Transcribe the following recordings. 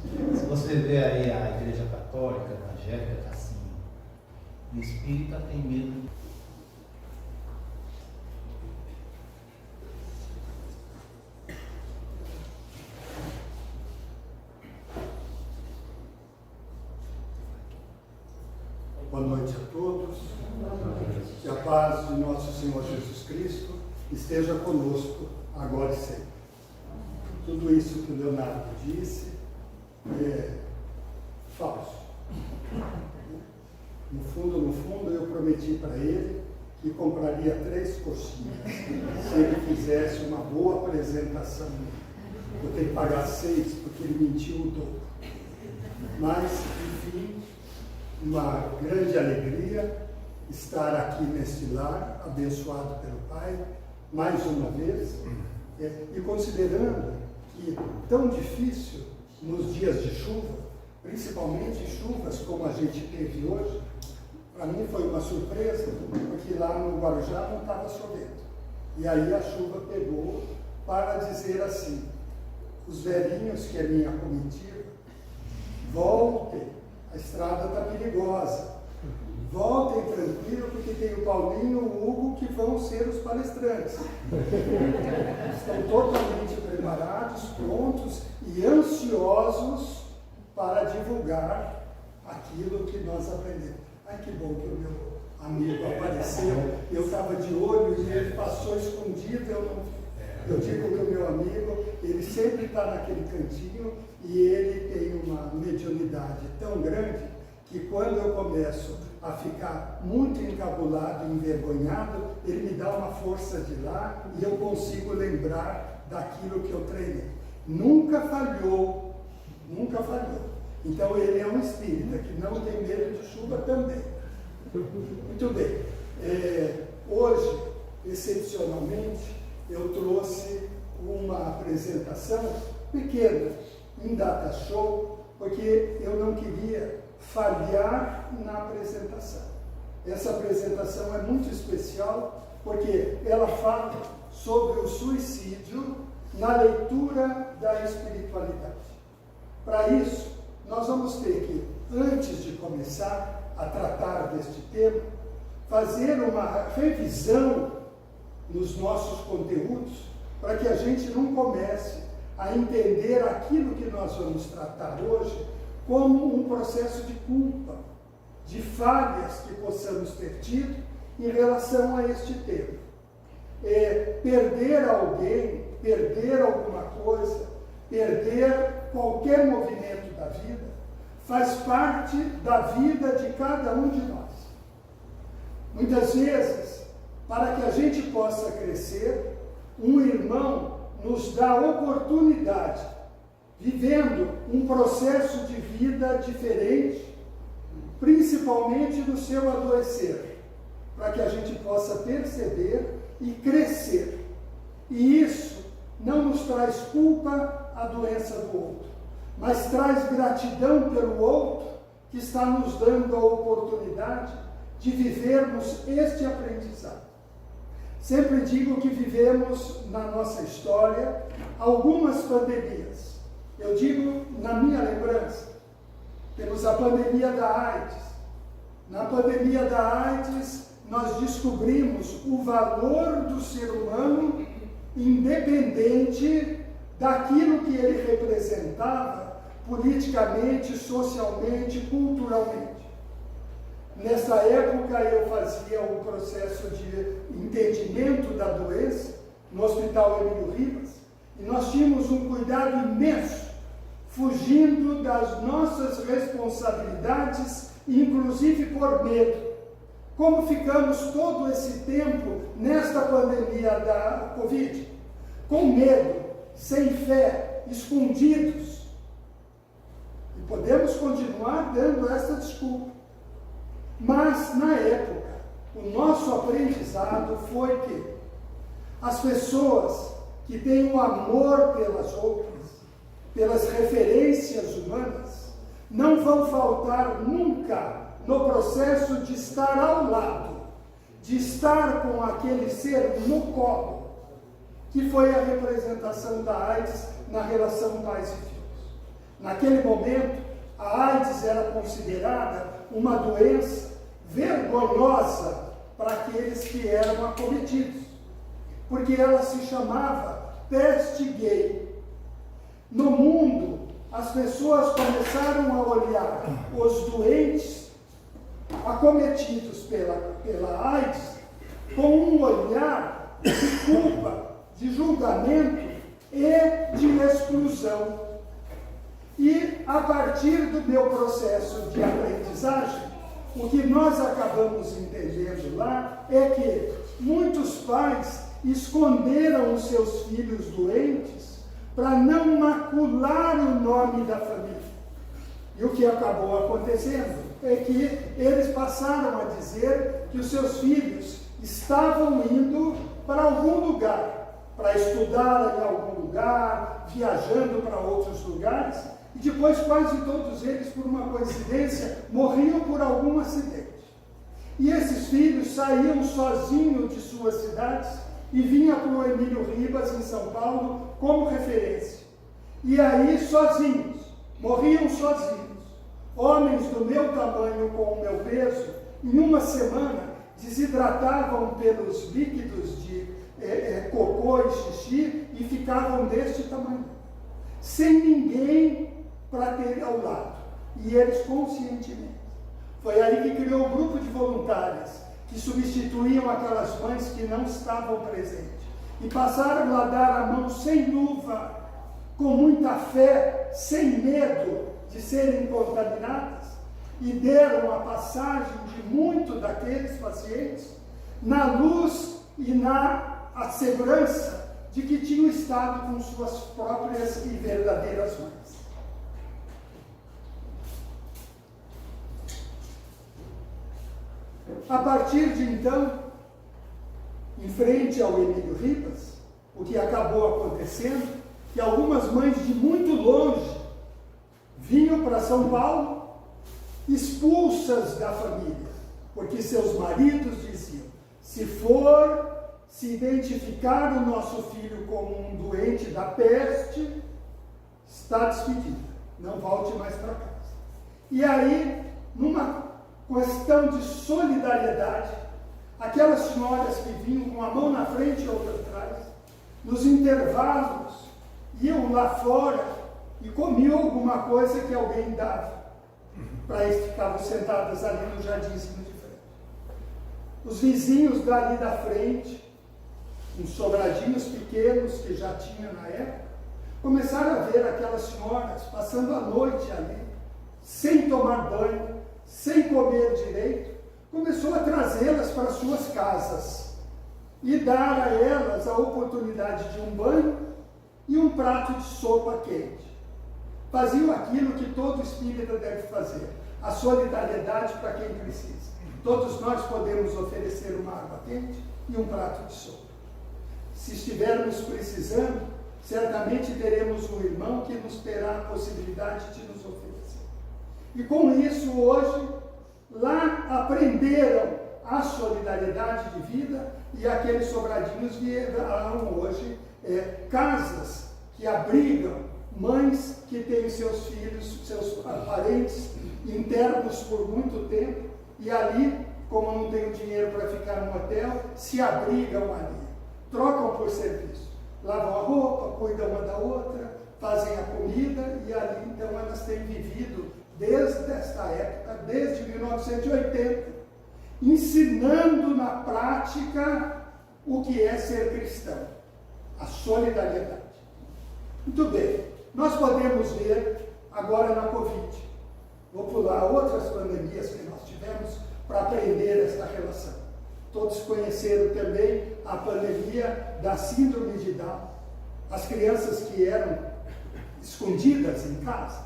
Se você vê aí a Igreja Católica, Evangélica, está assim. O espírita tem medo. Boa noite a todos. Que a paz de nosso Senhor Jesus Cristo esteja conosco agora e sempre. Tudo isso que o Leonardo disse é falso. No fundo, eu prometi para ele que compraria 3 coxinhas se ele fizesse uma boa apresentação. Eu tenho que pagar 6 porque ele mentiu o dobro. Mas, enfim, uma grande alegria estar aqui neste lar, abençoado pelo Pai, mais uma vez, e considerando que tão difícil nos dias de chuva, principalmente chuvas como a gente teve hoje, para mim foi uma surpresa, porque lá no Guarujá não estava chovendo. E aí a chuva pegou para dizer assim: os velhinhos, que é minha comitiva, voltem, a estrada está perigosa. Voltem tranquilo, porque tem o Paulinho e o Hugo que vão ser os palestrantes. Estão totalmente preparados, prontos e ansiosos para divulgar aquilo que nós aprendemos. Ai, que bom que o meu amigo apareceu. Eu estava de olho e ele passou escondido, eu não vi. Eu digo que o meu amigo, ele sempre está naquele cantinho e ele tem uma mediunidade tão grande que quando eu começo a ficar muito encabulado, envergonhado, ele me dá uma força de lá e eu consigo lembrar daquilo que eu treinei. Nunca falhou, nunca falhou. Então ele é um espírita que não tem medo de chuva também. Muito bem. Hoje, excepcionalmente, eu trouxe uma apresentação pequena, em data show, porque eu não queria falhar na apresentação. Essa apresentação é muito especial, porque ela fala sobre o suicídio na leitura da espiritualidade. Para isso, nós vamos ter que, antes de começar a tratar deste tema, fazer uma revisão nos nossos conteúdos, para que a gente não comece a entender aquilo que nós vamos tratar hoje como um processo de culpa, de falhas que possamos ter tido em relação a este tema. Perder alguém, perder alguma coisa, perder qualquer movimento da vida, faz parte da vida de cada um de nós. Muitas vezes, para que a gente possa crescer, um irmão nos dá oportunidade, vivendo um processo de vida diferente, principalmente no seu adoecer, para que a gente possa perceber e crescer. E isso não nos traz culpa à doença do outro, mas traz gratidão pelo outro que está nos dando a oportunidade de vivermos este aprendizado. Sempre digo que vivemos na nossa história algumas pandemias. Eu digo na minha lembrança, temos a pandemia da AIDS. Na pandemia da AIDS, nós descobrimos o valor do ser humano independente daquilo que ele representava politicamente, socialmente, culturalmente. Nessa época eu fazia um processo de entendimento da doença no Hospital Emílio Ribas e nós tínhamos um cuidado imenso, fugindo das nossas responsabilidades, inclusive por medo. Como ficamos todo esse tempo nesta pandemia da Covid? Com medo, sem fé, escondidos. E podemos continuar dando essa desculpa. Mas, na época, o nosso aprendizado foi que as pessoas que têm um amor pelas outras, pelas referências humanas, não vão faltar nunca no processo de estar ao lado, de estar com aquele ser no colo, que foi a representação da AIDS na relação pais e filhos. Naquele momento, a AIDS era considerada uma doença vergonhosa para aqueles que eram acometidos, porque ela se chamava peste gay. No mundo, as pessoas começaram a olhar os doentes acometidos pela AIDS com um olhar de culpa, de julgamento e de exclusão. E a partir do meu processo de aprendizagem, o que nós acabamos entendendo lá é que muitos pais esconderam os seus filhos doentes para não macular o nome da família. E o que acabou acontecendo é que eles passaram a dizer que os seus filhos estavam indo para algum lugar, para estudar em algum lugar, viajando para outros lugares, e depois quase todos eles, por uma coincidência, morriam por algum acidente. E esses filhos saíam sozinhos de suas cidades e vinham para o Emílio Ribas, em São Paulo, como referência. E aí, sozinhos, morriam sozinhos. Homens do meu tamanho, com o meu peso, em uma semana, desidratavam pelos líquidos de cocô e xixi e ficavam deste tamanho, sem ninguém para ter ao lado. E eles conscientemente. Foi aí que criou o grupo de voluntárias, que substituíam aquelas mães que não estavam presentes. E passaram a dar a mão sem luva, com muita fé, sem medo de serem contaminadas, e deram a passagem de muitos daqueles pacientes na luz e na segurança de que tinham estado com suas próprias e verdadeiras mães. A partir de então, em frente ao Emílio Ribas, o que acabou acontecendo, que algumas mães de muito longe vinham para São Paulo, expulsas da família, porque seus maridos diziam: se identificar o nosso filho como um doente da peste, está despedido, não volte mais para casa. E aí, numa questão de solidariedade, aquelas senhoras que vinham com a mão na frente e outra atrás, nos intervalos, iam lá fora e comiam alguma coisa que alguém dava, para eles ficavam sentadas ali no jardinzinho de frente. Os vizinhos dali da frente, uns sobradinhos pequenos que já tinha na época, começaram a ver aquelas senhoras passando a noite ali, sem tomar banho, sem comer direito, começou a trazê-las para suas casas e dar a elas a oportunidade de um banho e um prato de sopa quente. Faziam aquilo que todo espírita deve fazer, a solidariedade para quem precisa. Todos nós podemos oferecer uma água quente e um prato de sopa. Se estivermos precisando, certamente teremos um irmão que nos terá a possibilidade de nos oferecer. E com isso, hoje, lá aprenderam a solidariedade de vida, e aqueles sobradinhos vieram hoje casas que abrigam mães que têm seus filhos, seus parentes internos por muito tempo, e ali, como não tem dinheiro para ficar no hotel, se abrigam ali, trocam por serviço, lavam a roupa, cuidam uma da outra, fazem a comida, e ali então elas têm vivido desde esta época, desde 1980, ensinando na prática o que é ser cristão, a solidariedade. Muito bem, nós podemos ver agora na Covid. Vou pular outras pandemias que nós tivemos para aprender esta relação. Todos conheceram também a pandemia da síndrome de Down. As crianças que eram escondidas em casa,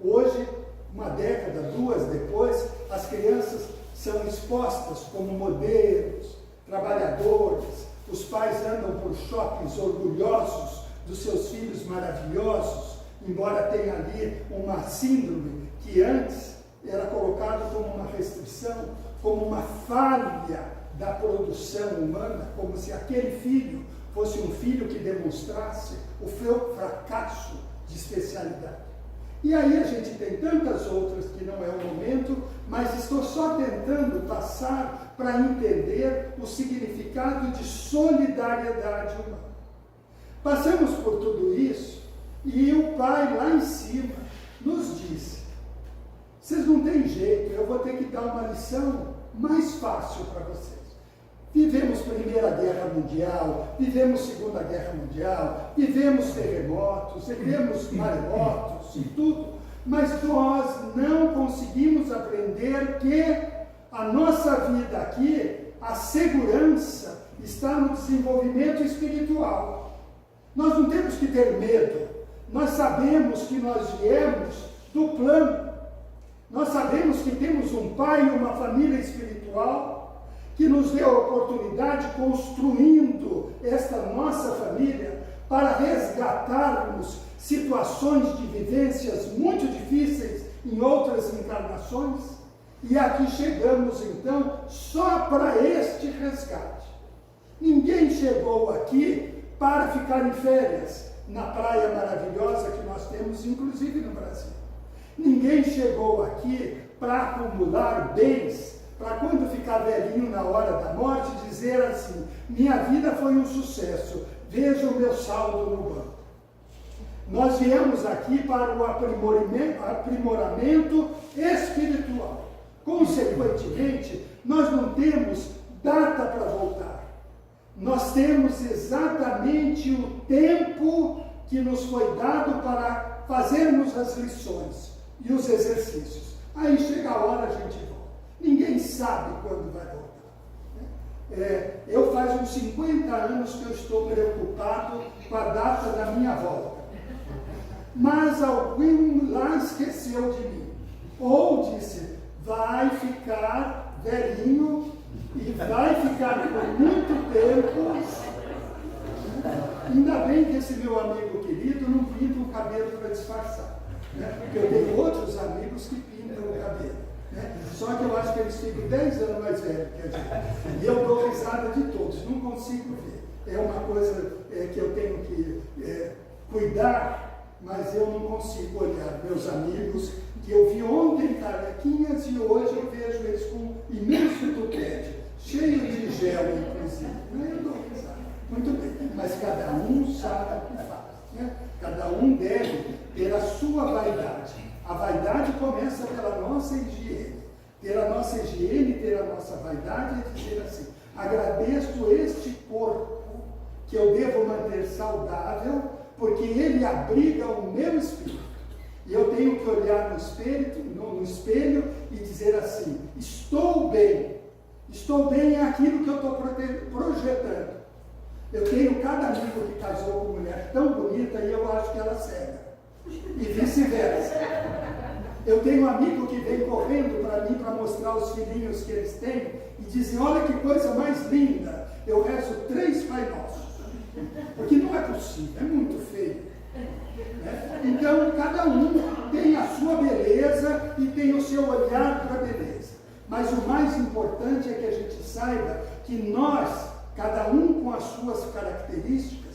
hoje, uma década, duas depois, as crianças são expostas como modelos, trabalhadores, os pais andam por shoppings orgulhosos dos seus filhos maravilhosos, embora tenha ali uma síndrome que antes era colocada como uma restrição, como uma falha da produção humana, como se aquele filho fosse um filho que demonstrasse o seu fracasso de especialidade. E aí a gente tem tantas outras que não é o momento, mas estou só tentando passar para entender o significado de solidariedade humana. Passamos por tudo isso e o Pai lá em cima nos disse: vocês não têm jeito, eu vou ter que dar uma lição mais fácil para vocês. Vivemos Primeira Guerra Mundial, vivemos Segunda Guerra Mundial, vivemos terremotos, vivemos maremotos e tudo, mas nós não conseguimos aprender que a nossa vida aqui, a segurança, está no desenvolvimento espiritual. Nós não temos que ter medo, nós sabemos que nós viemos do plano, nós sabemos que temos um pai e uma família espiritual, que nos deu a oportunidade, construindo esta nossa família, para resgatarmos situações de vivências muito difíceis em outras encarnações, e aqui chegamos então só para este resgate. Ninguém chegou aqui para ficar em férias na praia maravilhosa que nós temos, inclusive no Brasil. Ninguém chegou aqui para acumular bens, para quando ficar velhinho na hora da morte, dizer assim: minha vida foi um sucesso, veja o meu saldo no banco. Nós viemos aqui para o aprimoramento espiritual. Consequentemente, nós não temos data para voltar. Nós temos exatamente o tempo que nos foi dado para fazermos as lições e os exercícios. Aí chega a hora, a gente volta. Ninguém sabe quando vai voltar. Eu faz uns 50 anos que eu estou preocupado com a data da minha volta. Mas alguém lá esqueceu de mim. Ou disse: vai ficar velhinho e vai ficar por muito tempo. Ainda bem que esse meu amigo querido não pinta o cabelo para disfarçar. Porque eu tenho outros amigos que pintam o cabelo. Só que eu acho que eles ficam 10 anos mais velhos que a gente. E eu dou risada de todos, não consigo ver. É uma coisa que eu tenho que cuidar, mas eu não consigo olhar meus amigos, que eu vi ontem carequinhas e hoje eu vejo eles com imenso tupete, cheio de gel, inclusive. Eu dou risada. Muito bem, mas cada um sabe o que faz. Cada um deve ter a sua vaidade. A vaidade começa pela nossa higiene. Ter a nossa higiene, ter a nossa vaidade é dizer assim: agradeço este corpo que eu devo manter saudável, porque ele abriga o meu espírito. E eu tenho que olhar no espelho e dizer assim: estou bem. Estou bem é aquilo que eu estou projetando. Eu tenho cada amigo que casou com mulher tão bonita e eu acho que ela cega. E vice-versa. Eu tenho um amigo que vem correndo para mim para mostrar os filhinhos que eles têm e dizem: olha que coisa mais linda, eu rezo 3 Pai Nossos. Porque não é possível, é muito feio. Então, cada um tem a sua beleza e tem o seu olhar para a beleza. Mas o mais importante é que a gente saiba que nós, cada um com as suas características,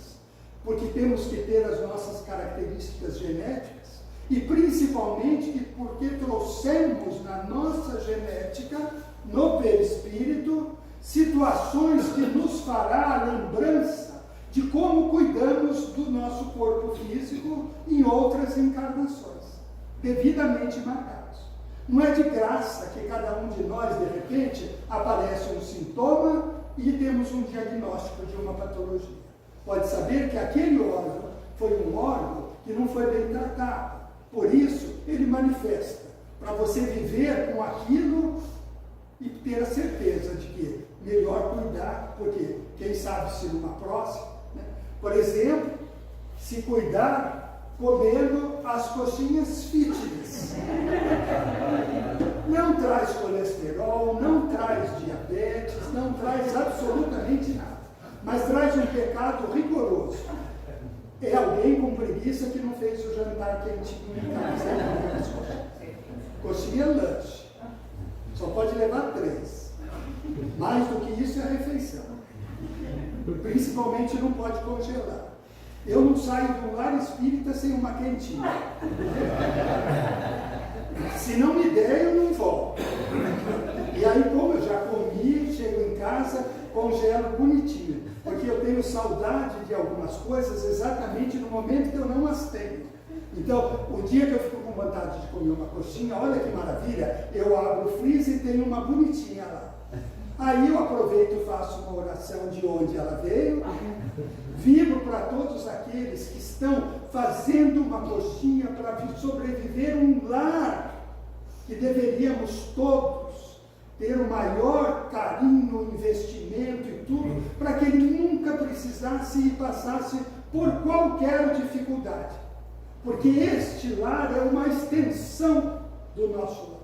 porque temos que ter as nossas características genéticas, e principalmente porque trouxemos na nossa genética, no perispírito, situações que nos fará a lembrança de como cuidamos do nosso corpo físico em outras encarnações, devidamente marcados. Não é de graça que cada um de nós, de repente, aparece um sintoma e temos um diagnóstico de uma patologia. Pode saber que aquele órgão foi um órgão que não foi bem tratado. Por isso, ele manifesta, para você viver com aquilo e ter a certeza de que melhor cuidar, porque quem sabe se numa próxima, por exemplo, se cuidar comendo as coxinhas fitness. Não traz colesterol, não traz diabetes, não traz absolutamente nada, mas traz um pecado rigoroso. É alguém com preguiça que não fez o jantar quentinho em casa. Coxinha lanche. Só pode levar 3. Mais do que isso é refeição. Principalmente não pode congelar. Eu não saio de um lar espírita sem uma quentinha. Se não me der, eu não volto. E aí, como eu já comi, chego em casa, congelo bonitinho. Porque eu tenho saudade de algumas coisas exatamente no momento que eu não as tenho. Então, o dia que eu fico com vontade de comer uma coxinha, olha que maravilha, eu abro o freezer e tenho uma bonitinha lá. Aí eu aproveito e faço uma oração de onde ela veio, vibro para todos aqueles que estão fazendo uma coxinha para sobreviver um lar, que deveríamos todos ter o maior carinho, investimento e tudo, para que ele nunca precisasse e passasse por qualquer dificuldade. Porque este lar é uma extensão do nosso lar.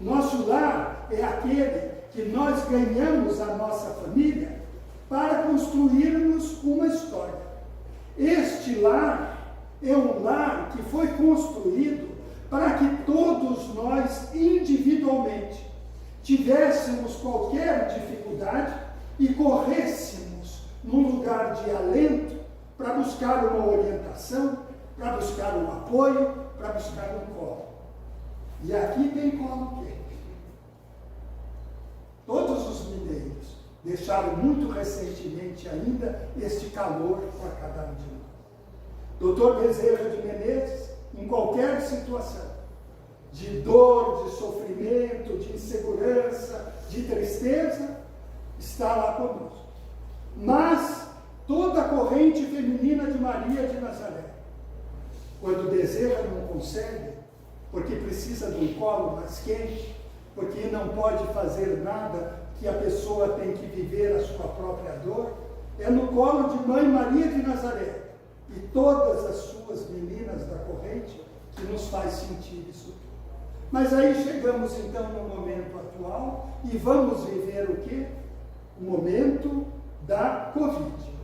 O nosso lar é aquele que nós ganhamos a nossa família para construirmos uma história. Este lar é um lar que foi construído para que todos nós, individualmente, tivéssemos qualquer dificuldade e corrêssemos num lugar de alento para buscar uma orientação, para buscar um apoio, para buscar um colo. E aqui tem colo quente. Todos os mineiros deixaram muito recentemente ainda este calor para cada um de nós. Doutor Bezerra de Menezes, em qualquer situação, de dor, de sofrimento, de insegurança, de tristeza, está lá conosco. Mas toda a corrente feminina de Maria de Nazaré, quando Bezerra não consegue, porque precisa de um colo mais quente, porque não pode fazer nada, que a pessoa tem que viver a sua própria dor, é no colo de Mãe Maria de Nazaré e todas as suas meninas da corrente que nos faz sentir isso tudo. Mas aí chegamos então no momento atual e vamos viver o quê? O momento da Covid.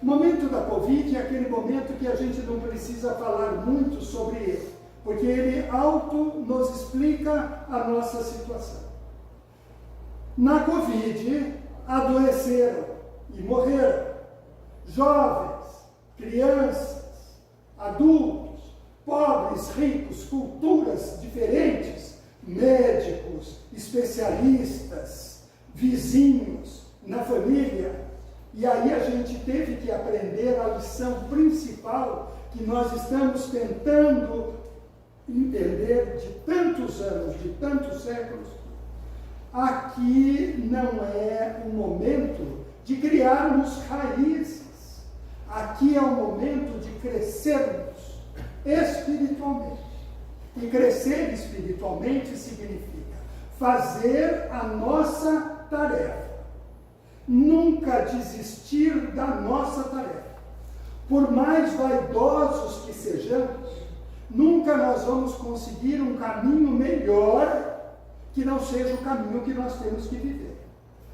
O momento da Covid é aquele momento que a gente não precisa falar muito sobre ele, porque ele nos explica a nossa situação. Na Covid, adoeceram e morreram jovens, crianças, adultos, pobres, ricos, culturas diferentes, médicos, especialistas, vizinhos, na família. E aí a gente teve que aprender a lição principal que nós estamos tentando entender de tantos anos, de tantos séculos. Aqui não é o momento de criarmos raízes. Aqui é o momento de crescermos espiritualmente. E crescer espiritualmente significa fazer a nossa tarefa. Nunca desistir da nossa tarefa. Por mais vaidosos que sejamos, nunca nós vamos conseguir um caminho melhor que não seja o caminho que nós temos que viver.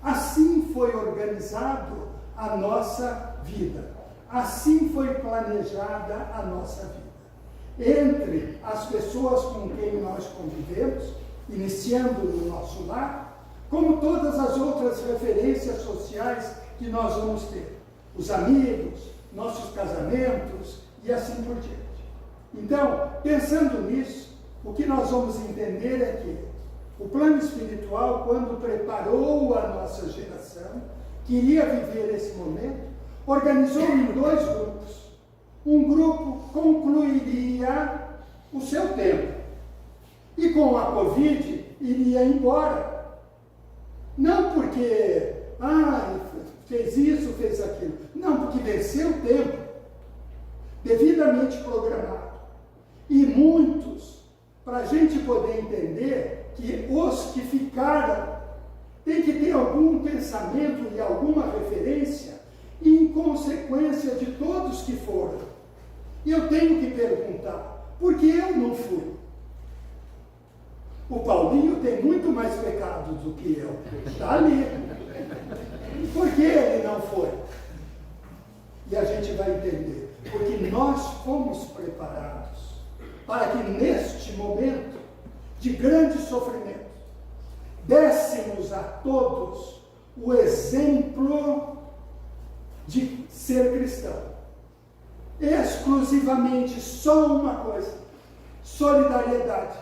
Assim foi organizado a nossa vida. Assim foi planejada a nossa vida. Entre as pessoas com quem nós convivemos, iniciando no nosso lar, como todas as outras referências sociais que nós vamos ter. Os amigos, nossos casamentos e assim por diante. Então, pensando nisso, o que nós vamos entender é que o plano espiritual, quando preparou a nossa geração, queria viver esse momento, organizou em 2 grupos. Um grupo concluiria o seu tempo e com a Covid iria embora. Não porque, fez isso, fez aquilo. Não, porque venceu o tempo, devidamente programado. E muitos, para a gente poder entender que os que ficaram têm que ter algum pensamento e alguma referência em consequência de todos que foram. E eu tenho que perguntar, por que eu não fui? O Paulinho tem muito mais pecados do que eu. Está ali. Por que ele não foi? E a gente vai entender. Porque nós fomos preparados para que neste momento de grande sofrimento dessemos a todos o exemplo de ser cristão. exclusivamente só uma coisa: solidariedade.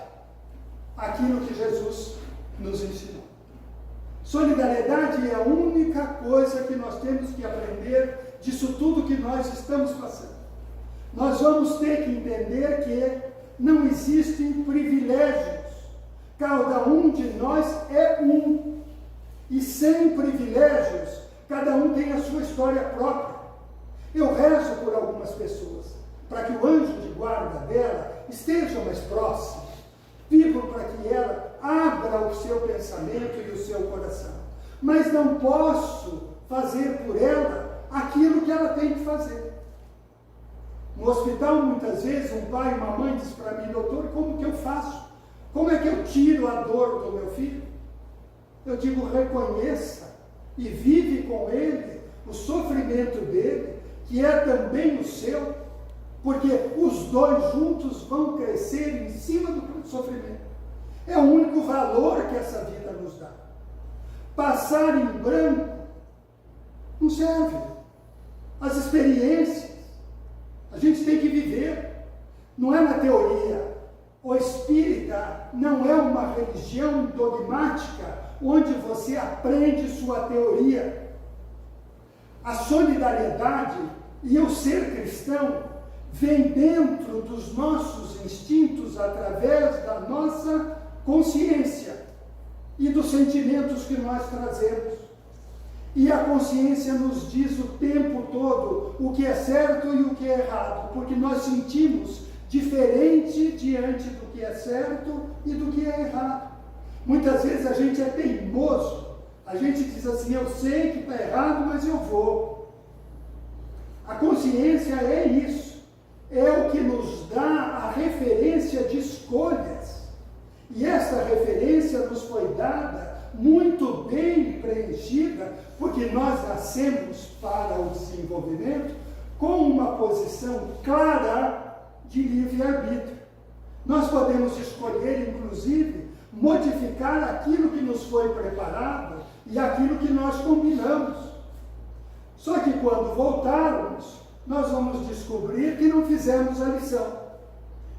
Aquilo que Jesus nos ensinou. Solidariedade é a única coisa que nós temos que aprender disso tudo que nós estamos passando. Nós vamos ter que entender que não existem privilégios. Cada um de nós é um. E sem privilégios, cada um tem a sua história própria. Eu rezo por algumas pessoas, para que o anjo de guarda dela esteja mais próximo. Vibro para que ela abra o seu pensamento e o seu coração. Mas não posso fazer por ela aquilo que ela tem que fazer. No hospital, muitas vezes, um pai e uma mãe diz para mim: doutor, como que eu faço? Como é que eu tiro a dor do meu filho? Eu digo: reconheça e vive com ele o sofrimento dele, que é também o seu, porque os dois juntos vão crescer em cima do sofrimento. É o único valor que essa vida nos dá. Passar em branco não serve. As experiências a gente tem que viver, não é na teoria. O espírita não é uma religião dogmática onde você aprende sua teoria. A solidariedade e o ser cristão vem dentro dos nossos instintos através da nossa consciência e dos sentimentos que nós trazemos. E a consciência nos diz o tempo todo o que é certo e o que é errado, porque nós sentimos diferente diante do que é certo e do que é errado. Muitas vezes a gente é teimoso, a gente diz assim: eu sei que está errado, mas eu vou. A consciência é isso, é o que nos dá a referência de escolhas. E essa referência nos foi dada muito bem preenchida, porque nós nascemos para o desenvolvimento com uma posição clara de livre-arbítrio. Nós podemos escolher, inclusive, modificar aquilo que nos foi preparado e aquilo que nós combinamos. Só que quando voltarmos, nós vamos descobrir que não fizemos a lição,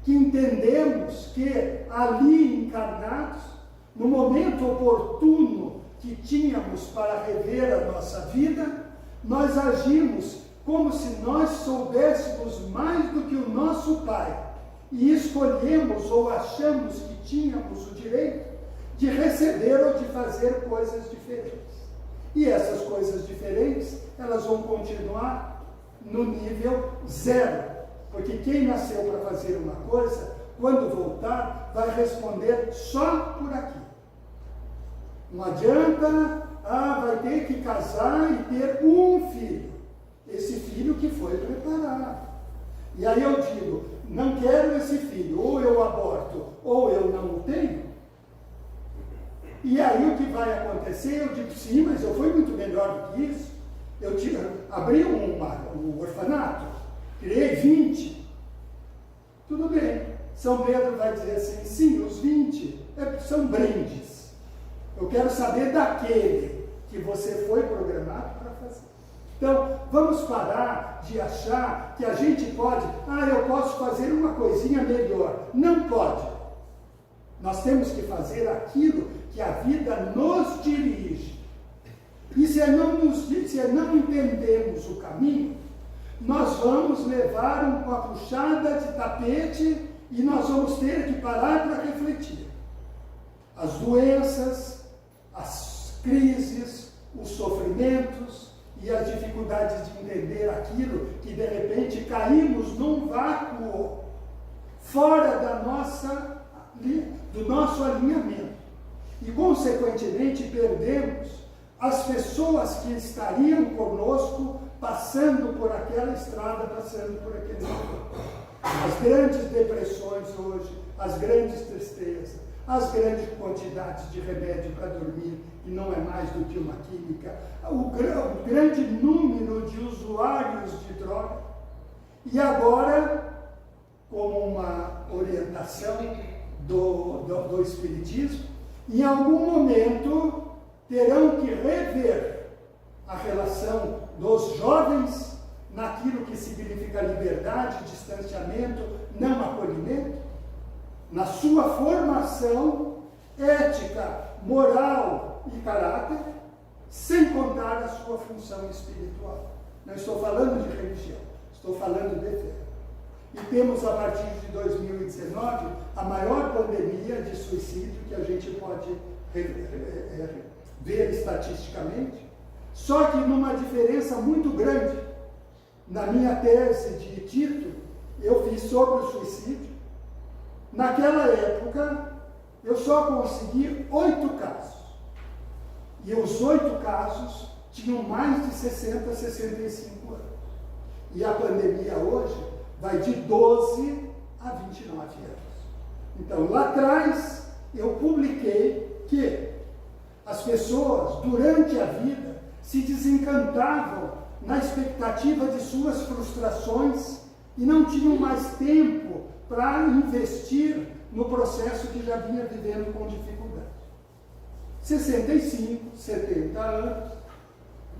que entendemos que ali encarnados, no momento oportuno que tínhamos para rever a nossa vida, nós agimos como se nós soubéssemos mais do que o nosso Pai e escolhemos ou achamos que tínhamos o direito de receber ou de fazer coisas diferentes. E essas coisas diferentes, elas vão continuar no nível zero, porque quem nasceu para fazer uma coisa, quando voltar, vai responder só por aqui. Não adianta, vai ter que casar e ter um filho. Esse filho que foi preparado. E aí eu digo: não quero esse filho, ou eu aborto, ou eu não o tenho. E aí o que vai acontecer? Eu digo: sim, mas eu fui muito melhor do que isso. Eu abri um orfanato, criei 20. Tudo bem. São Pedro vai dizer assim: sim, os 20 são brindes. Eu quero saber daquele que você foi programado para fazer. Então, vamos parar de achar que a gente pode, eu posso fazer uma coisinha melhor. Não pode. Nós temos que fazer aquilo que a vida nos dirige. E se não entendemos o caminho, nós vamos levar uma puxada de tapete e nós vamos ter que parar para refletir. As doenças, as crises, os sofrimentos e as dificuldades de entender aquilo que de repente caímos num vácuo fora do nosso alinhamento. E consequentemente perdemos as pessoas que estariam conosco passando por aquela estrada, passando por aquele caminho. As grandes depressões hoje, as grandes tristezas, as grandes quantidades de remédio para dormir, que não é mais do que uma química, o grande número de usuários de droga. E agora, como uma orientação do Espiritismo, em algum momento terão que rever a relação dos jovens naquilo que significa liberdade, distanciamento, não acolhimento? Na sua formação ética, moral e caráter, sem contar a sua função espiritual. Não estou falando de religião, estou falando de fé. E temos, a partir de 2019, a maior pandemia de suicídio que a gente pode ver estatisticamente, só que numa diferença muito grande. Na minha tese de título, eu fiz sobre o suicídio. Naquela época, eu só consegui 8 casos. E os 8 casos tinham mais de 60, 65 anos. E a pandemia hoje vai de 12 a 29 anos. Então, lá atrás, eu publiquei que as pessoas, durante a vida, se desencantavam na expectativa de suas frustrações e não tinham mais tempo para investir no processo que já vinha vivendo com dificuldade. 65, 70 anos,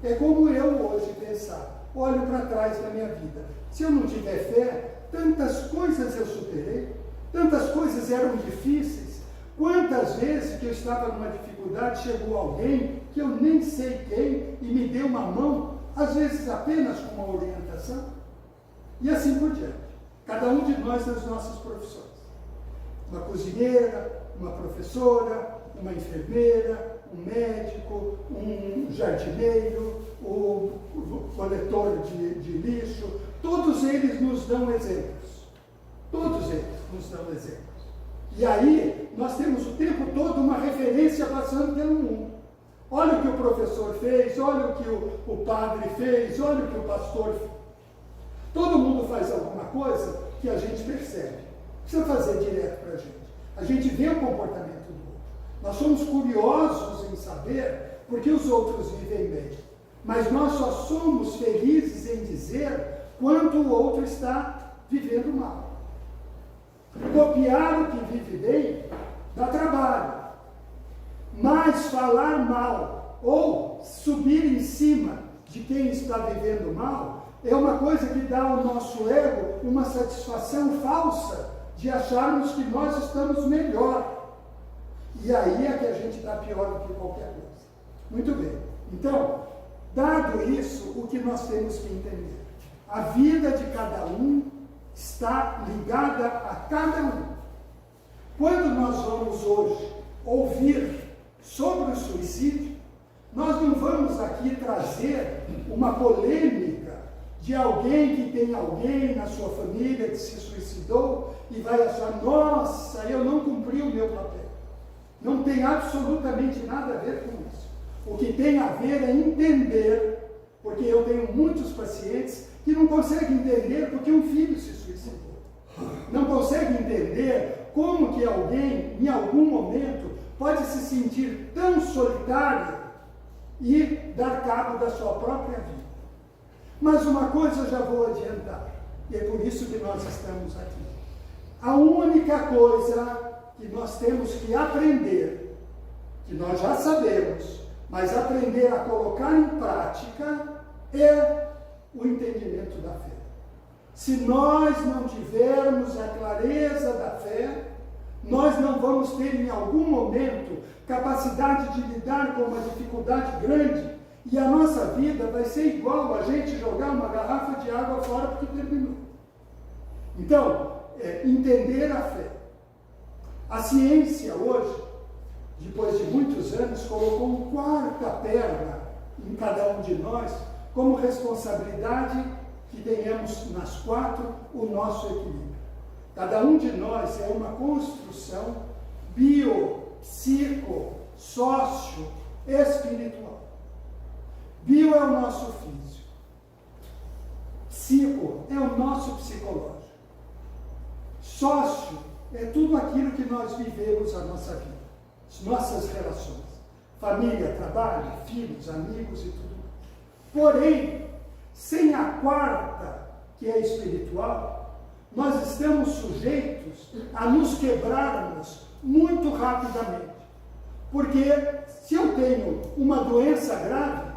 é como eu hoje pensar. Olho para trás da minha vida. Se eu não tiver fé, tantas coisas eu superei, tantas coisas eram difíceis. Quantas vezes que eu estava numa dificuldade, chegou alguém que eu nem sei quem e me deu uma mão, às vezes apenas com uma orientação, e assim por diante. Cada um de nós nas nossas profissões. Uma cozinheira, uma professora, uma enfermeira, um médico, um jardineiro, o coletor de lixo, todos eles nos dão exemplos. Todos eles nos dão exemplos. E aí, nós temos o tempo todo uma referência passando pelo mundo. Olha o que o professor fez, olha o que o padre fez, olha o que o pastor fez. Todo mundo faz alguma coisa que a gente percebe. Não precisa fazer direto para a gente. A gente vê o comportamento do outro. Nós somos curiosos em saber porque os outros vivem bem. Mas nós só somos felizes em dizer quanto o outro está vivendo mal. Copiar o que vive bem dá trabalho. Mas falar mal ou subir em cima de quem está vivendo mal é uma coisa que dá ao nosso ego uma satisfação falsa de acharmos que nós estamos melhor. E aí é que a gente está pior do que qualquer coisa. Muito bem. Então, dado isso, o que nós temos que entender? A vida de cada um está ligada a cada um. Quando nós vamos hoje ouvir sobre o suicídio, nós não vamos aqui trazer uma polêmica de alguém que tem alguém na sua família que se suicidou e vai achar, nossa, eu não cumpri o meu papel. Não tem absolutamente nada a ver com isso. O que tem a ver é entender, porque eu tenho muitos pacientes que não conseguem entender porque um filho se suicidou. Não conseguem entender como que alguém, em algum momento, pode se sentir tão solitário e dar cabo da sua própria vida. Mas uma coisa eu já vou adiantar, e é por isso que nós estamos aqui. A única coisa que nós temos que aprender, que nós já sabemos, mas aprender a colocar em prática, é o entendimento da fé. Se nós não tivermos a clareza da fé, nós não vamos ter em algum momento capacidade de lidar com uma dificuldade grande e a nossa vida vai ser igual a gente jogar uma garrafa de água fora porque terminou. Então, entender a fé. A ciência hoje, depois de muitos anos, colocou uma 4ª perna em cada um de nós como responsabilidade que tenhamos nas 4 o nosso equilíbrio. Cada um de nós é uma construção bio, psico, sócio, espiritual. Bio é o nosso físico. Psico é o nosso psicológico. Sócio é tudo aquilo que nós vivemos na nossa vida. As nossas relações. Família, trabalho, filhos, amigos e tudo. Porém, sem a 4ª, que é espiritual, nós estamos sujeitos a nos quebrarmos muito rapidamente. Porque se eu tenho uma doença grave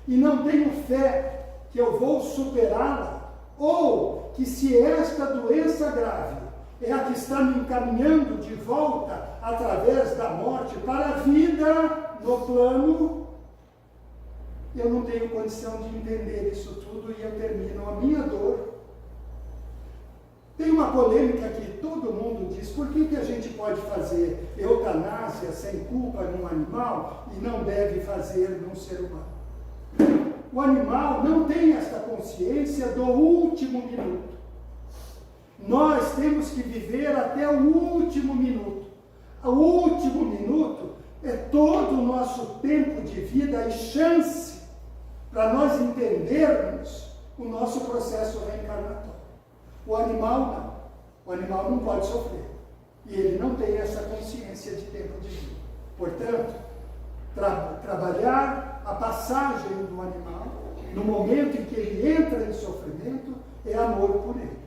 e não tenho fé que eu vou superá-la, ou que se esta doença grave é a que está me encaminhando de volta através da morte para a vida no plano, eu não tenho condição de entender isso tudo e eu termino a minha dor. Tem uma polêmica que todo mundo diz: por que a gente pode fazer eutanásia sem culpa num animal e não deve fazer num ser humano? O animal não tem esta consciência do último minuto. Nós temos que viver até o último minuto. O último minuto é todo o nosso tempo de vida e chance para nós entendermos o nosso processo reencarnatório. O animal não. O animal não pode sofrer. E ele não tem essa consciência de tempo de vida. Portanto, trabalhar a passagem do animal, no momento em que ele entra em sofrimento, é amor por ele.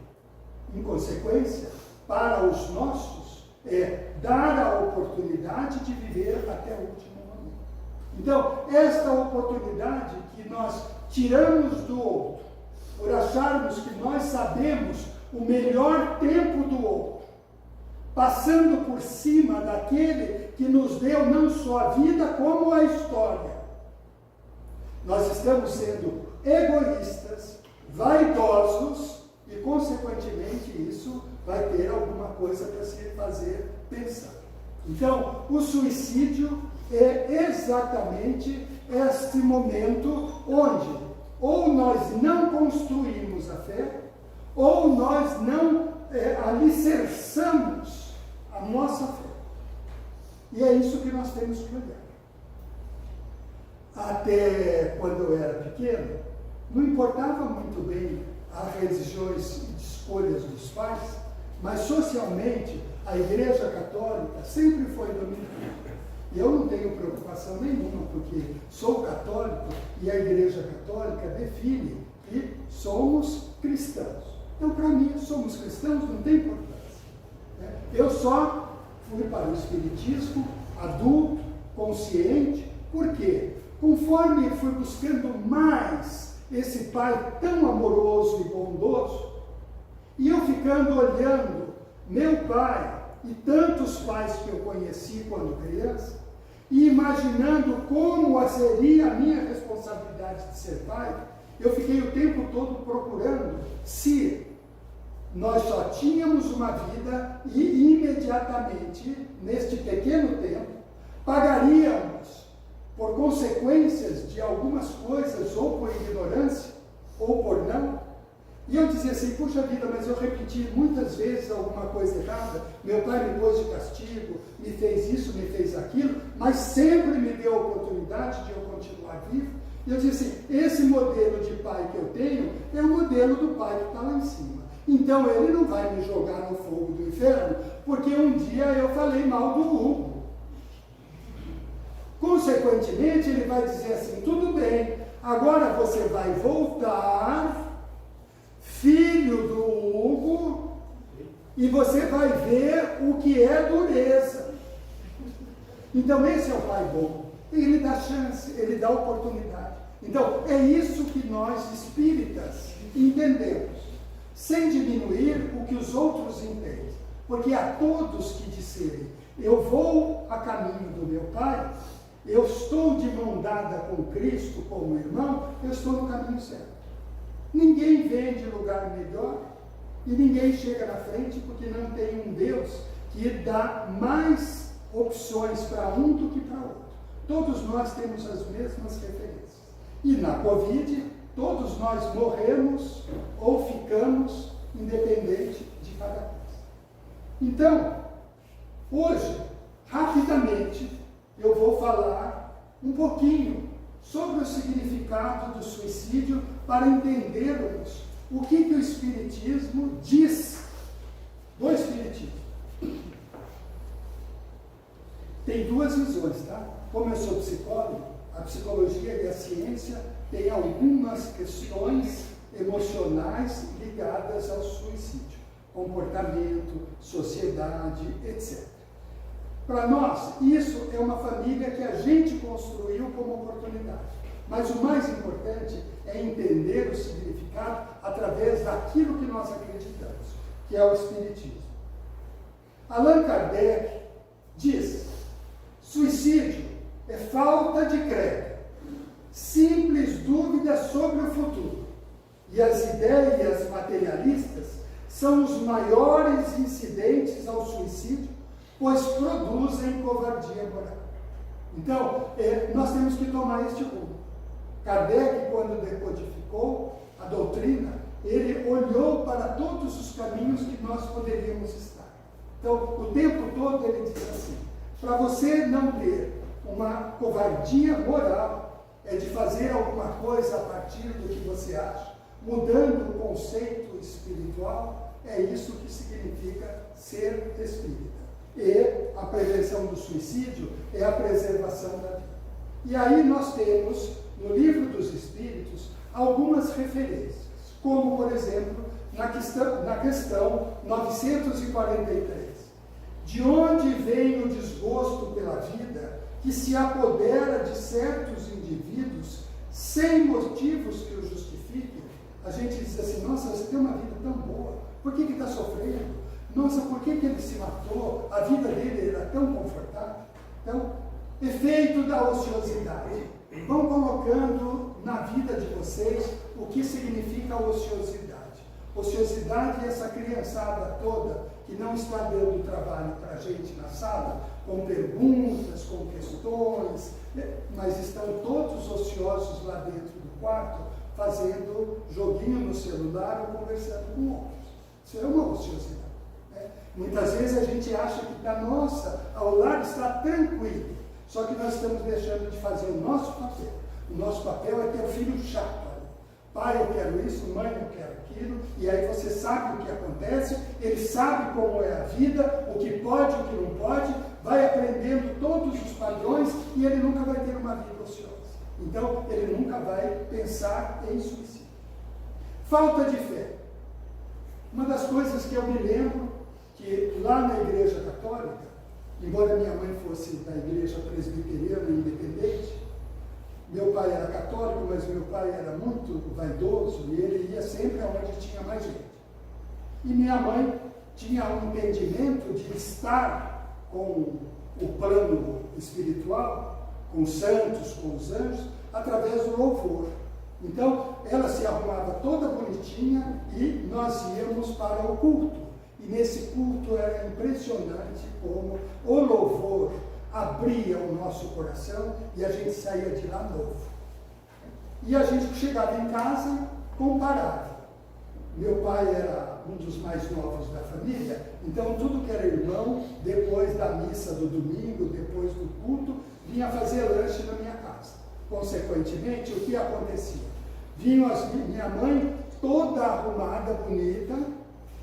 Em consequência, para os nossos, é dar a oportunidade de viver até o último momento. Então, esta oportunidade que nós tiramos do outro, por acharmos que nós sabemos o melhor tempo do outro, passando por cima daquele que nos deu não só a vida, como a história, nós estamos sendo egoístas, vaidosos, e, consequentemente, isso vai ter alguma coisa para se fazer pensar. Então, o suicídio é exatamente este momento onde ou nós não construímos a fé, ou nós não alicerçamos a nossa fé. E é isso que nós temos que olhar. Até quando eu era pequeno, não importava muito bem as religiões e escolhas dos pais, mas socialmente a Igreja Católica sempre foi dominante. E eu não tenho preocupação nenhuma, porque sou católico e a Igreja Católica define que somos cristãos. Então, para mim, somos cristãos, não tem importância. Eu só fui para o Espiritismo adulto, consciente, porque conforme fui buscando mais esse pai tão amoroso e bondoso, e eu ficando olhando meu pai e tantos pais que eu conheci quando criança, e imaginando como seria a minha responsabilidade de ser pai, eu fiquei o tempo todo procurando se nós só tínhamos uma vida e imediatamente, neste pequeno tempo, pagaríamos por consequências de algumas coisas, ou por ignorância, ou por não. E eu dizia assim: puxa vida, mas eu repeti muitas vezes alguma coisa errada, meu pai me pôs de castigo, me fez isso, me fez aquilo, mas sempre me deu a oportunidade de eu continuar vivo. E eu dizia assim: esse modelo de pai que eu tenho é o modelo do pai que está lá em cima. Então ele não vai me jogar no fogo do inferno, porque um dia eu falei mal do Hugo. Consequentemente, ele vai dizer assim: tudo bem, agora você vai voltar, filho do Hugo, e você vai ver o que é dureza. Então, esse é o pai bom. Ele dá chance, ele dá oportunidade. Então, é isso que nós espíritas entendemos, sem diminuir o que os outros entendem. Porque há todos que disserem: eu vou a caminho do meu pai, eu estou de mão dada com Cristo como irmão, eu estou no caminho certo. Ninguém vem de lugar melhor e ninguém chega na frente porque não tem um Deus que dá mais opções para um do que para outro. Todos nós temos as mesmas referências. E na Covid, todos nós morremos ou ficamos independente de cada coisa. Então, hoje, rapidamente, eu vou falar um pouquinho sobre o significado do suicídio para entendermos o que o Espiritismo diz do Espiritismo. Tem duas visões, tá? Como eu sou psicólogo, a psicologia e a ciência têm algumas questões emocionais ligadas ao suicídio, comportamento, sociedade, etc. Para nós, isso é uma família que a gente construiu como oportunidade. Mas o mais importante é entender o significado através daquilo que nós acreditamos, que é o Espiritismo. Allan Kardec diz: suicídio é falta de crédito, simples dúvida sobre o futuro, e as ideias materialistas são os maiores incidentes ao suicídio, pois produzem covardia moral. Então, nós temos que tomar este rumo. Kardec, quando decodificou a doutrina, ele olhou para todos os caminhos que nós poderíamos estar. Então, o tempo todo ele diz assim: para você não ter uma covardia moral, é de fazer alguma coisa a partir do que você acha, mudando o conceito espiritual. É isso que significa ser espírita. E a prevenção do suicídio é a preservação da vida. E aí nós temos, no Livro dos Espíritos, algumas referências, como, por exemplo, na questão 943. De onde vem o desgosto pela vida que se apodera de certos indivíduos sem motivos que o justifiquem? A gente diz assim: nossa, você tem uma vida tão boa, por que está sofrendo? Nossa, por que ele se matou? A vida dele era tão confortável. Então, efeito da ociosidade. Vão colocando na vida de vocês o que significa ociosidade. Ociosidade é essa criançada toda que não está dando trabalho para a gente na sala, com perguntas, com questões, mas estão todos ociosos lá dentro do quarto, fazendo joguinho no celular ou conversando com outros. Isso é uma ociosidade. Muitas vezes a gente acha que está, nossa, ao lado está tranquilo, só que nós estamos deixando de fazer o nosso papel. O nosso papel é ter o filho chato ali. Pai, eu quero isso, mãe, eu quero aquilo, e aí você sabe o que acontece, ele sabe como é a vida, o que pode, o que não pode, vai aprendendo todos os padrões e ele nunca vai ter uma vida ociosa. Então, ele nunca vai pensar em suicídio. Falta de fé. Uma das coisas que eu me lembro, que lá na Igreja Católica, embora minha mãe fosse da Igreja Presbiteriana Independente, meu pai era católico, mas meu pai era muito vaidoso e ele ia sempre aonde tinha mais gente. E minha mãe tinha um entendimento de estar com o plano espiritual, com os santos, com os anjos, através do louvor. Então, ela se arrumava toda bonitinha e nós íamos para o culto. E nesse culto era impressionante como o louvor abria o nosso coração e a gente saía de lá novo. E a gente chegava em casa, comparava. Meu pai era um dos mais novos da família, então tudo que era irmão, depois da missa do domingo, depois do culto, vinha fazer lanche na minha casa. Consequentemente, o que acontecia? Minha mãe toda arrumada, bonita,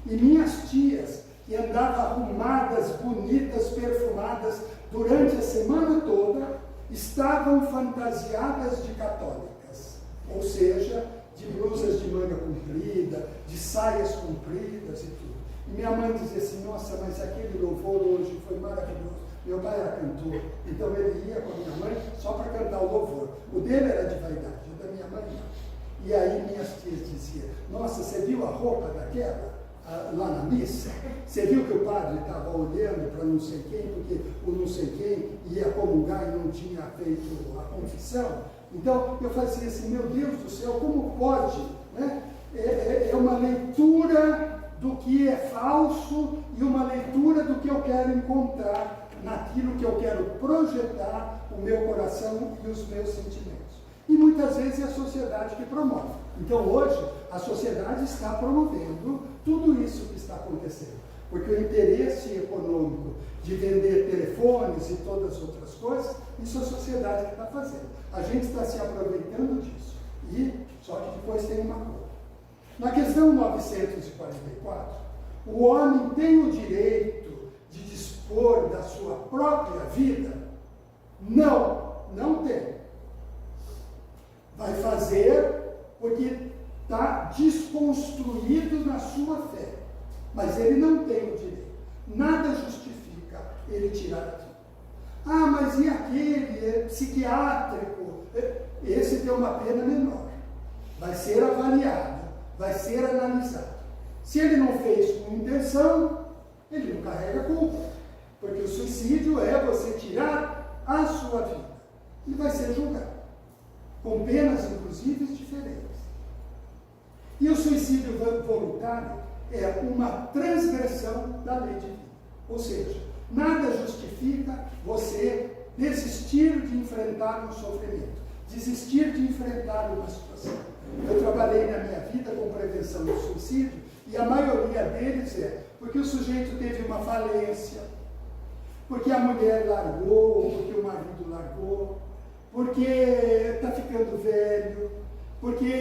e minhas tias, que andavam arrumadas, bonitas, perfumadas, durante a semana toda, estavam fantasiadas de católicas, ou seja, de blusas de manga comprida, de saias compridas e tudo. E minha mãe dizia assim: nossa, mas aquele louvor hoje foi maravilhoso. Meu pai era cantor, então ele ia com a minha mãe só para cantar o louvor. O dele era de vaidade, o da minha mãe não. E aí minhas tias diziam: nossa, você viu a roupa daquela? Lá na missa, você viu que o padre estava olhando para não sei quem, porque o não sei quem ia comungar e não tinha feito a confissão? Então eu fazia assim: meu Deus do céu, como pode? Né? É uma leitura do que é falso e uma leitura do que eu quero encontrar naquilo que eu quero projetar o meu coração e os meus sentimentos. E muitas vezes é a sociedade que promove. Então hoje a sociedade está promovendo tudo isso que está acontecendo. Porque o interesse econômico de vender telefones e todas as outras coisas, isso é a sociedade que está fazendo. A gente está se aproveitando disso. Só que depois tem uma coisa. Na questão 944, o homem tem o direito de dispor da sua própria vida? Não, não tem. Vai fazer porque está desconstruído na sua fé. Mas ele não tem o direito. Nada justifica ele tirar a vida. Ah, mas e aquele? É psiquiátrico? Esse tem uma pena menor. Vai ser avaliado, vai ser analisado. Se ele não fez com intenção, ele não carrega culpa. Porque o suicídio é você tirar a sua vida. Ele vai ser julgado, com penas, inclusive, diferentes. E o suicídio voluntário é uma transgressão da lei divina. Ou seja, nada justifica você desistir de enfrentar um sofrimento, desistir de enfrentar uma situação. Eu trabalhei na minha vida com prevenção do suicídio e a maioria deles é porque o sujeito teve uma falência, porque a mulher largou, ou porque o marido largou, porque está ficando velho, porque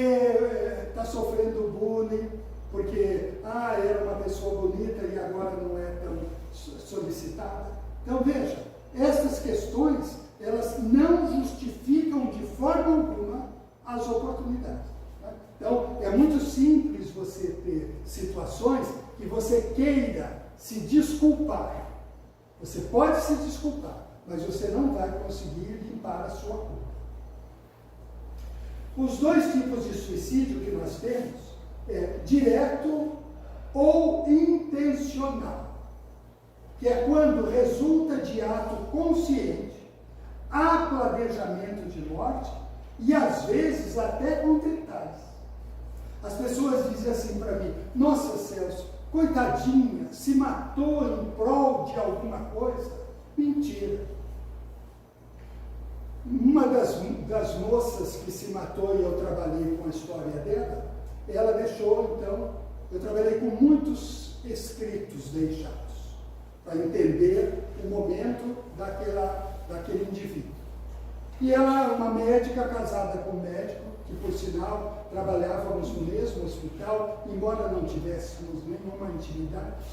está sofrendo bullying, porque era uma pessoa bonita e agora não é tão solicitada. Então veja, essas questões, elas não justificam de forma alguma as oportunidades. Tá? Então é muito simples você ter situações que você queira se desculpar. Você pode se desculpar, mas você não vai conseguir limpar a sua culpa. Os dois tipos de suicídio que nós temos é direto ou intencional, que é quando resulta de ato consciente, há planejamento de morte e às vezes até com detalhes. As pessoas dizem assim para mim: nossa, Celso, coitadinha, se matou em prol de alguma coisa. Mentira. Uma das moças que se matou, e eu trabalhei com a história dela, ela deixou, então, eu trabalhei com muitos escritos deixados, para entender o momento daquele indivíduo. E ela, uma médica casada com um médico, que por sinal trabalhávamos no mesmo hospital, embora não tivéssemos nenhuma intimidade,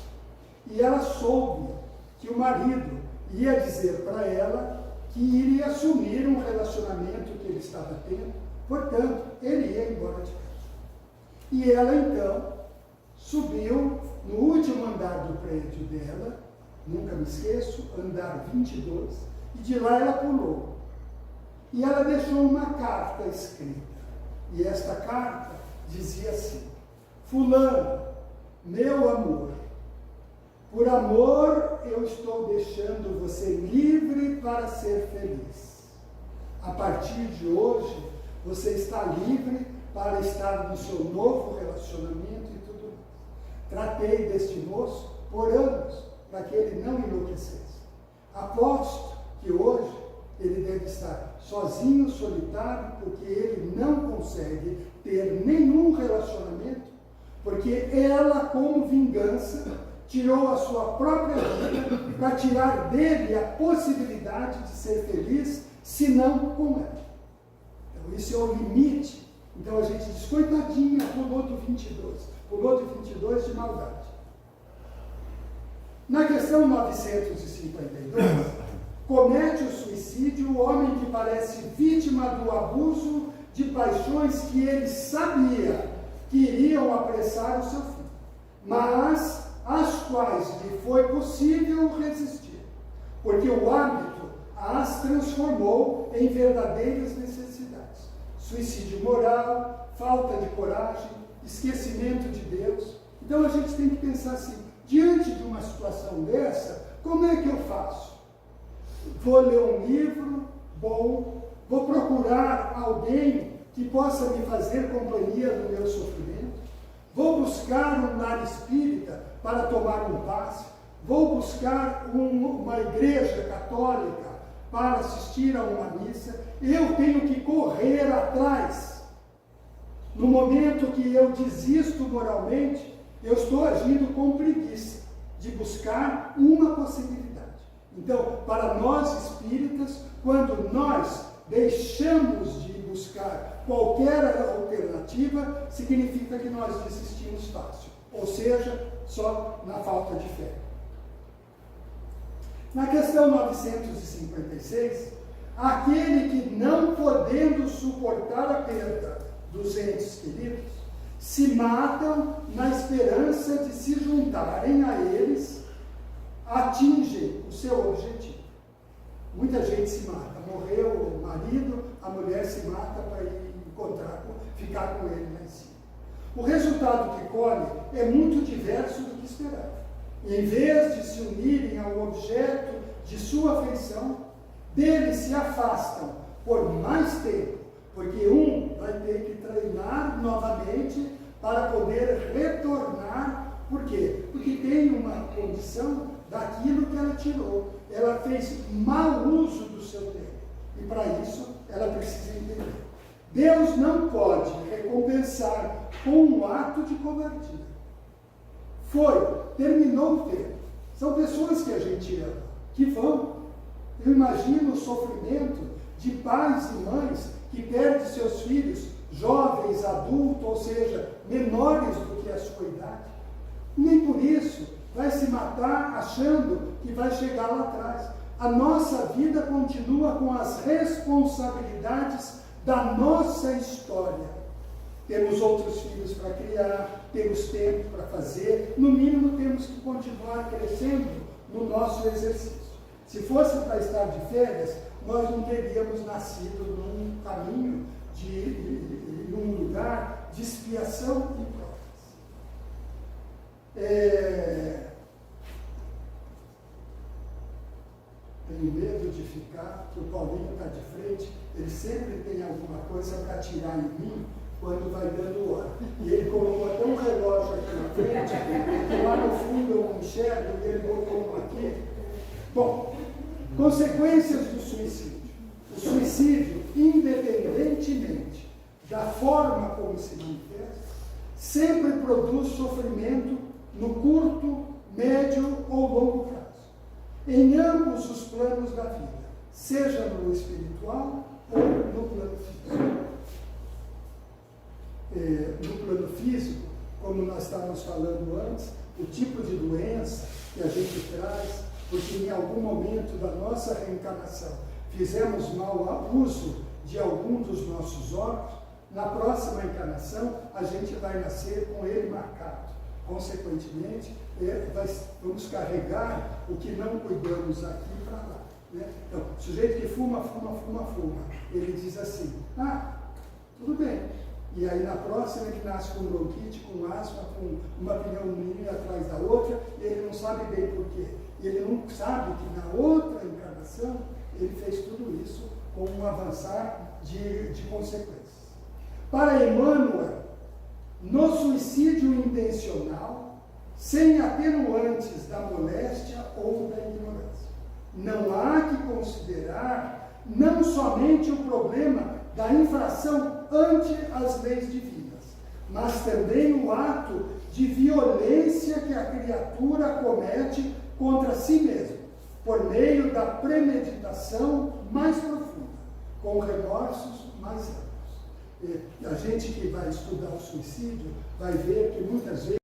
e ela soube que o marido ia dizer para ela que iria assumir um relacionamento que ele estava tendo, portanto, ele ia embora de casa. E ela então subiu no último andar do prédio dela, nunca me esqueço, andar 22, e de lá ela pulou. E ela deixou uma carta escrita. E esta carta dizia assim: fulano, meu amor, por amor eu estou deixando você livre para ser feliz. A partir de hoje, você está livre para estar no seu novo relacionamento e tudo mais. Tratei deste moço por anos para que ele não enlouquecesse. Aposto que hoje ele deve estar sozinho, solitário, porque ele não consegue ter nenhum relacionamento, porque ela, como vingança, tirou a sua própria vida para tirar dele a possibilidade de ser feliz, se não com ela. Então, isso é o limite. Então, a gente diz, coitadinha, pulou do 22. Pulou do 22 de maldade. Na questão 952, comete o suicídio o homem que parece vítima do abuso de paixões que ele sabia que iriam apressar o seu fim, mas às quais lhe foi possível resistir, porque o hábito as transformou em verdadeiras necessidades. Suicídio moral, falta de coragem, esquecimento de Deus. Então a gente tem que pensar assim, diante de uma situação dessa, como é que eu faço? Vou ler um livro bom, vou procurar alguém que possa me fazer companhia no meu sofrimento, vou buscar um lar espírita para tomar um passe, vou buscar uma igreja católica para assistir a uma missa. Eu tenho que correr atrás. No momento que eu desisto moralmente, eu estou agindo com preguiça de buscar uma possibilidade. Então, para nós espíritas, quando nós deixamos de buscar qualquer alternativa, significa que nós desistimos fácil, ou seja, só na falta de fé. Na questão 956, aquele que não podendo suportar a perda dos entes queridos, se matam na esperança de se juntarem a eles, atingem o seu objetivo. Muita gente se mata. Morreu o marido, a mulher se mata para ir ficar com ele lá em cima. O resultado que colhe é muito diverso do que esperava. E em vez de se unirem ao objeto de sua afeição, dele se afastam por mais tempo, porque um vai ter que treinar novamente para poder retornar. Por quê? Porque tem uma condição daquilo que ela tirou. Ela fez mau uso do seu tempo. E para isso, ela precisa entender. Deus não pode recompensar com um ato de covardia. Terminou o tempo. São pessoas que a gente ama, que vão. Eu imagino o sofrimento de pais e mães que perdem seus filhos, jovens, adultos, ou seja, menores do que a sua idade. Nem por isso vai se matar achando que vai chegar lá atrás. A nossa vida continua com as responsabilidades da nossa história. Temos outros filhos para criar, temos tempo para fazer, no mínimo temos que continuar crescendo no nosso exercício. Se fosse para estar de férias, nós não teríamos nascido num caminho, num lugar de expiação e provas. Tenho medo de ficar, que o Paulinho está de frente, ele sempre tem alguma coisa para tirar em mim quando vai dando hora. E ele colocou até um relógio aqui na frente, que lá no fundo eu não enxergo, e ele botou um aqui. Bom, consequências do suicídio. O suicídio, independentemente da forma como se manifesta, sempre produz sofrimento no curto, médio ou longo prazo. Em ambos os planos da vida, seja no espiritual ou no plano físico. No plano físico, como nós estávamos falando antes, o tipo de doença que a gente traz, porque em algum momento da nossa reencarnação fizemos mau uso de algum dos nossos órgãos, na próxima encarnação a gente vai nascer com ele marcado. Consequentemente, vamos carregar o que não cuidamos aqui para lá. Né? Então, o sujeito que fuma, ele diz assim, tudo bem. E aí na próxima ele nasce com bronquite, com asma, com uma pneumonia atrás da outra, e ele não sabe bem por quê. E ele não sabe que na outra encarnação ele fez tudo isso com um avançar de consequências. Para Emmanuel, no suicídio intencional, sem atenuantes da moléstia ou da ignorância, não há que considerar não somente o problema da infração ante as leis divinas, mas também o ato de violência que a criatura comete contra si mesma, por meio da premeditação mais profunda, com remorsos mais amplos. A gente que vai estudar o suicídio vai ver que muitas vezes